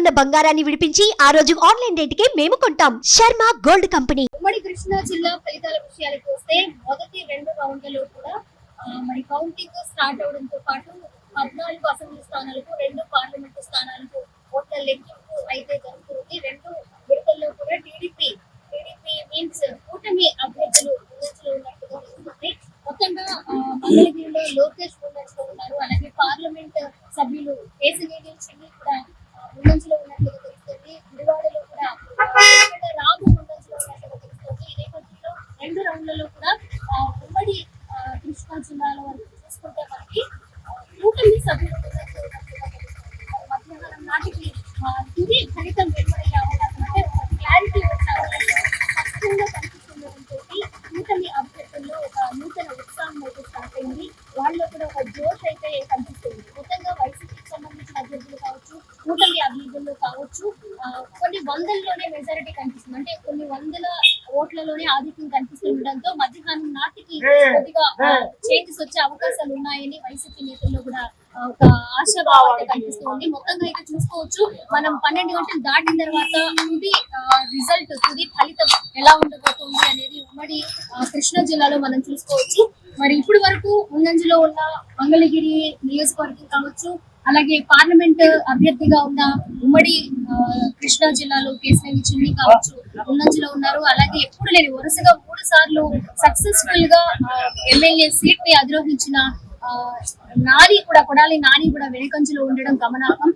ఉన్న బంగారాన్ని విడిపించి ఆ రోజు ఆన్లైన్ రేటుకే మేము కొంటాం. Sharma gold company. ఉమ్మడి కృష్ణా జిల్లా ఫలితాల విషయానికి వస్తే మొదటి 2 రౌండ్లలో కూడా మరి కౌంటింగ్ స్టార్ట్ అవడంతో పాటు 14 అసెంబ్లీ స్థానాలకు 2 పార్లమెంటు స్థానాలకు ఓట్ల లెక్కింపు అయితే జరుగుతుంది. 2 విడతల్లో కూడా టీడీపీ మీన్స్ కూటమి అభ్యర్థులు ముందంజలో ఉన్నట్టుగా తెలుస్తుంది. మొత్తంగా మంగళగిరిలో లోకేష్ ముందంజలో ఉన్నారు. అలాగే పార్లమెంట్ సభ్యులు కేసినేని చిన్ని కూడా ముందంజలో ఉన్నట్లుగా తెలుస్తుంది. గుడివాడలో కూడా రాము ముందంజలో ఉన్నట్లుగా తెలుస్తుంది. ఈ నేపథ్యంలో 2 రౌండ్లలో కూడా ఉమ్మడి కృష్ణా జిల్లాల వరకు చూసుకుంటే మనకి కూటమి సభ్యులు ముందంజలో ఉన్నట్లుగా తెలుస్తుంది. మధ్యాహ్నం నాటికి తుది ఫలితం వెలువడే అవకాశం అంటే క్లారిటీ వచ్చే అవకాశం ఖచ్చితంగా కనిపిస్తుండటంతో కూటమి అభ్యర్థుల్లో ఒక నూతన ఉత్సాహం అయితే స్టార్ట్ అయింది. వాళ్ళలో కూడా ఒక జోష్ అయితే కనిపిస్తుంది. మొత్తంగా వైసీపీకి సంబంధించిన అభ్యర్థులు కావచ్చు, కూటమి అభ్యర్థుల్లో కావచ్చు, కొన్ని వందల్లోనే మెజారిటీ కనిపిస్తుంది. అంటే కొన్ని వందల ఓట్లలోనే ఆధిక్యం కనిపిస్తుండటంతో మధ్యాహ్నం నాటికి కొద్దిగా చేంజెస్ వచ్చే అవకాశాలు ఉన్నాయని వైసీపీ నేతల్లో కూడా ఒక ఆశాభావం అయితే కనిపిస్తుంది. మొత్తంగా అయితే చూసుకోవచ్చు, మనం 12 గంటలు దాటిన తర్వాత తుది ఫలితం ఎలా ఉండబోతుంది అనేది ఉమ్మడి కృష్ణా జిల్లాలో మనం చూసుకోవచ్చు. మరి ఇప్పటి వరకు ముందంజలో ఉన్న మంగళగిరి నియోజకవర్గం కావచ్చు, అలాగే పార్లమెంట్ అభ్యర్థిగా ఉన్న ఉమ్మడి కృష్ణా జిల్లాలో కేసినేని చిన్ని కావచ్చు ముందంజలో ఉన్నారు. అలాగే ఎప్పుడు లేని వరుసగా 3 సార్లు సక్సెస్ఫుల్ గా ఎమ్మెల్యే సీట్ ని అధిరోహించిన కొడాలి నాని కూడా వెనుకంజలో ఉండడం గమనార్హం.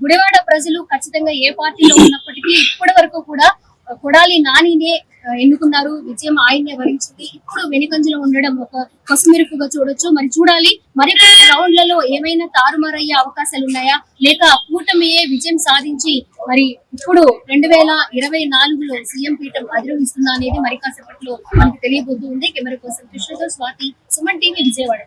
గుడివాడ ప్రజలు ఖచ్చితంగా ఏ పార్టీలో ఉన్నప్పటికీ ఇప్పటి వరకు కూడా కొడాలి నానినే ఎన్నుకున్నారు. విజయం ఆయన్నే వరించింది. ఇప్పుడు వెనుకంజలో ఉండడం ఒక పసుమెరుపుగా చూడొచ్చు. మరి చూడాలి మరికొన్ని రౌండ్లలో ఏమైనా తారుమారయ్యే అవకాశాలు ఉన్నాయా, లేక కూటమియే విజయం సాధించి మరి ఇప్పుడు 2024లో సీఎం పీఠం అధిరోహిస్తుందా అనేది మరి కాసేపట్లో మనకు తెలియబోతుంది. కెమెరా కోసం కృష్ణతో స్వాతి, సుమన్ టీవీ, విజయవాడ.